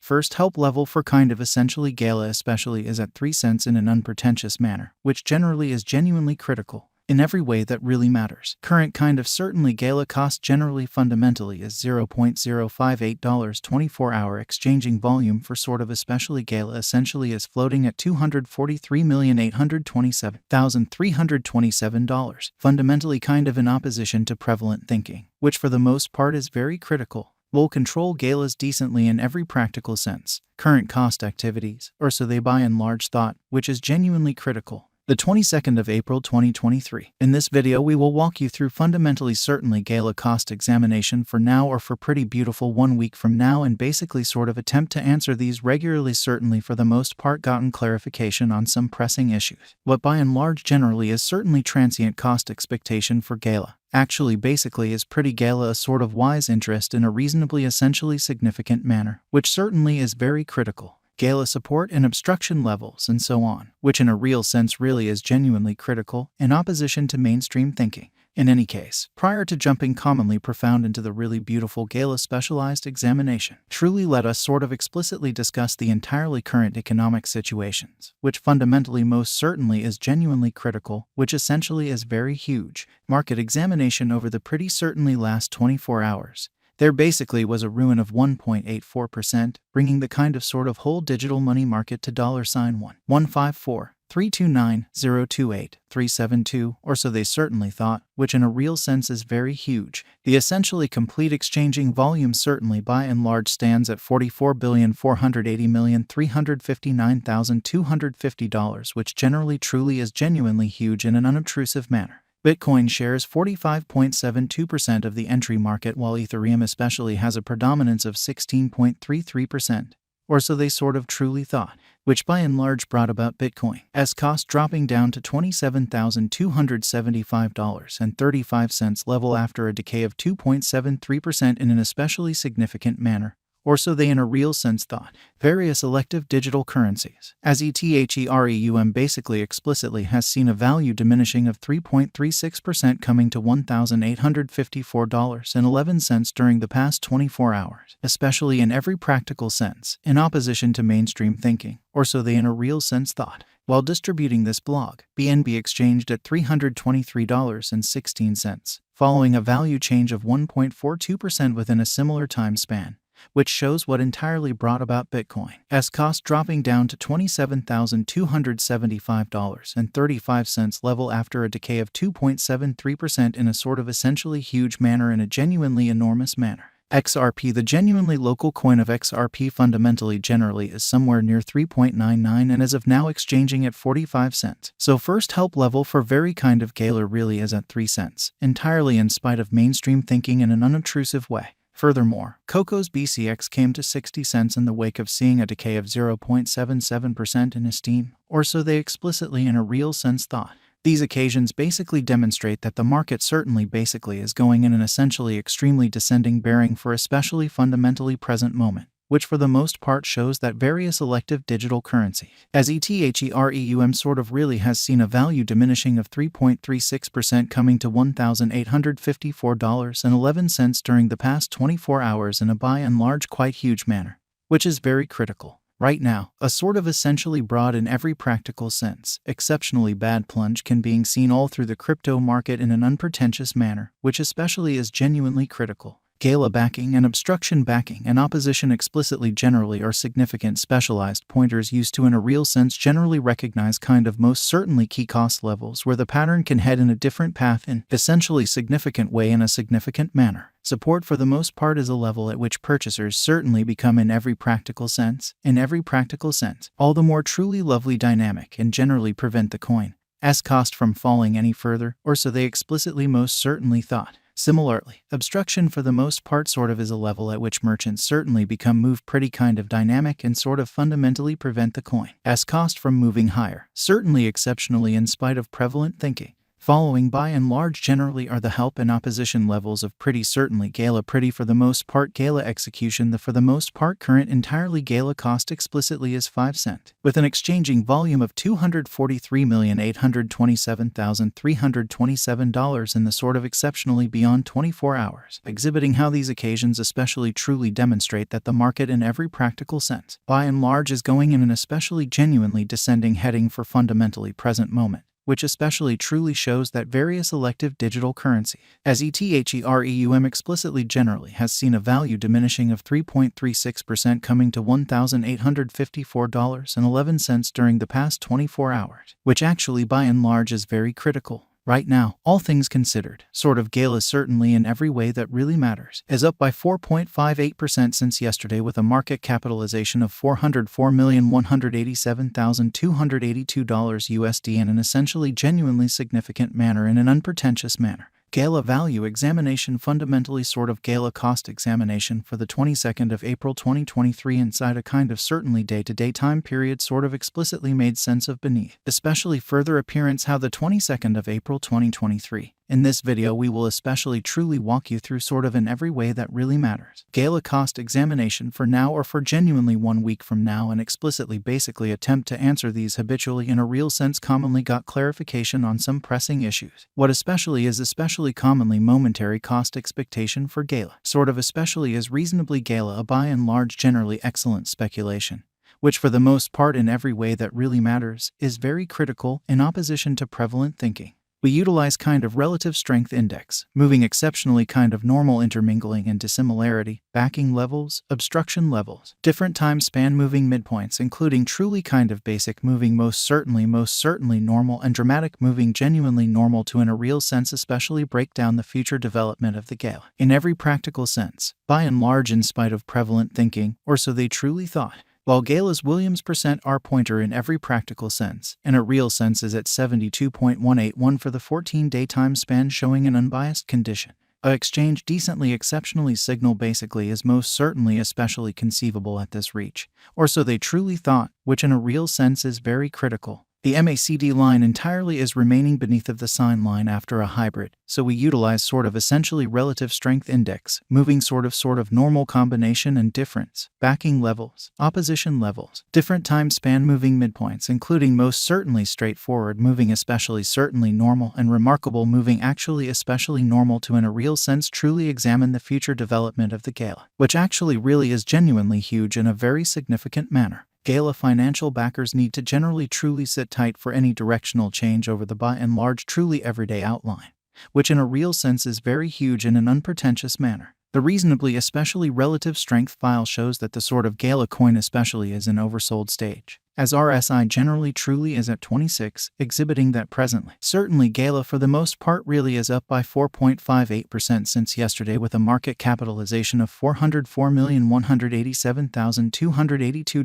First help level for kind of essentially Gala especially is at 3 cents in an unpretentious manner, which generally is genuinely critical in every way that really matters. Current kind of certainly Gala cost generally fundamentally is $0.058 24-hour exchanging volume for sort of especially Gala essentially is floating at $243,827,327. Fundamentally kind of in opposition to prevalent thinking, which for the most part is very critical. Will control Galas decently in every practical sense. Current cost activities, or so they by and large thought, which is genuinely critical. The 22nd of April 2023. In this video we will walk you through fundamentally certainly Gala cost examination for now or for pretty beautiful 1 week from now and basically sort of attempt to answer these regularly certainly for the most part gotten clarification on some pressing issues. What by and large generally is certainly transient cost expectation for Gala. Actually basically is pretty Gala a sort of wise interest in a reasonably essentially significant manner, which certainly is very critical. Gala support and obstruction levels and so on, which in a real sense really is genuinely critical in opposition to mainstream thinking. In any case, prior to jumping commonly profound into the really beautiful Gala specialized examination, truly let us sort of explicitly discuss the entirely current economic situations, which fundamentally most certainly is genuinely critical, which essentially is very huge. Market examination over the pretty certainly last 24 hours. There basically was a ruin of 1.84%, bringing the kind of sort of whole digital money market to $1,154,329,028,372, or so they certainly thought, which in a real sense is very huge. The essentially complete exchanging volume certainly by and large stands at $44,480,359,250, which generally truly is genuinely huge in an unobtrusive manner. Bitcoin shares 45.72% of the entry market while Ethereum especially has a predominance of 16.33%, or so they sort of truly thought, which by and large brought about Bitcoin's cost dropping down to $27,275.35 level after a decay of 2.73% in an especially significant manner. Or so they in a real sense thought. Various elective digital currencies, as Ethereum basically explicitly has seen a value diminishing of 3.36% coming to $1,854.11 during the past 24 hours, especially in every practical sense, in opposition to mainstream thinking, or so they in a real sense thought. While distributing this blog, BNB exchanged at $323.16, following a value change of 1.42% within a similar time span, which shows what entirely brought about Bitcoin's cost dropping down to $27,275.35 level after a decay of 2.73% in a sort of essentially huge manner in a genuinely enormous manner. XRP, the genuinely local coin of XRP fundamentally generally is somewhere near 3.99 and as of now exchanging at 45 cents. So first help level for very kind of Gala really is at 3 cents, entirely in spite of mainstream thinking in an unobtrusive way. Furthermore, Coco's BCX came to 60 cents in the wake of seeing a decay of 0.77% in esteem, or so they explicitly in a real sense thought. These occasions basically demonstrate that the market certainly basically is going in an essentially extremely descending bearing for especially fundamentally present moment, which for the most part shows that various elective digital currency, as Ethereum sort of really has seen a value diminishing of 3.36% coming to $1,854.11 during the past 24 hours in a by and large quite huge manner, which is very critical. Right now, a sort of essentially broad in every practical sense, exceptionally bad plunge can being seen all through the crypto market in an unpretentious manner, which especially is genuinely critical. Gala backing and obstruction backing and opposition explicitly generally are significant specialized pointers used to in a real sense generally recognize kind of most certainly key cost levels where the pattern can head in a different path in essentially significant way in a significant manner. Support for the most part is a level at which purchasers certainly become in every practical sense, all the more truly lovely dynamic and generally prevent the coin's cost from falling any further, or so they explicitly most certainly thought. Similarly, obstruction for the most part sort of is a level at which merchants certainly become move pretty kind of dynamic and sort of fundamentally prevent the coin's cost from moving higher, certainly exceptionally in spite of prevalent thinking. Following by and large generally are the help and opposition levels of pretty certainly Gala pretty for the most part Gala execution the for the most part current entirely Gala cost explicitly is 5 cent. With an exchanging volume of $243,827,327 in the sort of exceptionally beyond 24 hours, exhibiting how these occasions especially truly demonstrate that the market in every practical sense, by and large is going in an especially genuinely descending heading for fundamentally present moment, which especially truly shows that various elective digital currency, as ETHEREUM explicitly generally has seen a value diminishing of 3.36% coming to $1,854.11 during the past 24 hours, which actually by and large is very critical. Right now, all things considered, sort of Gala certainly in every way that really matters, is up by 4.58% since yesterday with a market capitalization of $404,187,282 USD in an essentially genuinely significant manner in an unpretentious manner. Gala value examination fundamentally sort of Gala cost examination for the 22nd of April 2023 inside a kind of certainly day-to-day time period sort of explicitly made sense of beneath, especially further appearance how the 22nd of April 2023. In this video we will especially truly walk you through sort of in every way that really matters. Gala cost examination for now or for genuinely 1 week from now and explicitly basically attempt to answer these habitually in a real sense commonly got clarification on some pressing issues. What especially is especially commonly momentary cost expectation for Gala. Sort of especially is reasonably Gala a by and large generally excellent speculation, which for the most part in every way that really matters is very critical in opposition to prevalent thinking. We utilize kind of relative strength index, moving exceptionally kind of normal intermingling and dissimilarity, backing levels, obstruction levels, different time span moving midpoints including truly kind of basic moving most certainly normal and dramatic moving genuinely normal to in a real sense especially break down the future development of the Gala. In every practical sense, by and large in spite of prevalent thinking, or so they truly thought. While Gala's Williams %R pointer in every practical sense, in a real sense is at 72.181 for the 14-day time span showing an unbiased condition. A exchange decently exceptionally signal basically is most certainly especially conceivable at this reach, or so they truly thought, which in a real sense is very critical. The MACD line entirely is remaining beneath of the sign line after a hybrid, so we utilize sort of essentially relative strength index, moving sort of normal combination and difference, backing levels, opposition levels, different time span moving midpoints including most certainly straightforward moving especially certainly normal and remarkable moving actually especially normal to in a real sense truly examine the future development of the Gala, which actually really is genuinely huge in a very significant manner. Gala financial backers need to generally truly sit tight for any directional change over the by and large truly everyday outline, which in a real sense is very huge in an unpretentious manner. The reasonably especially relative strength file shows that the sort of Gala coin especially is in oversold stage, as RSI generally truly is at 26, exhibiting that presently. Certainly Gala for the most part really is up by 4.58% since yesterday with a market capitalization of $404,187,282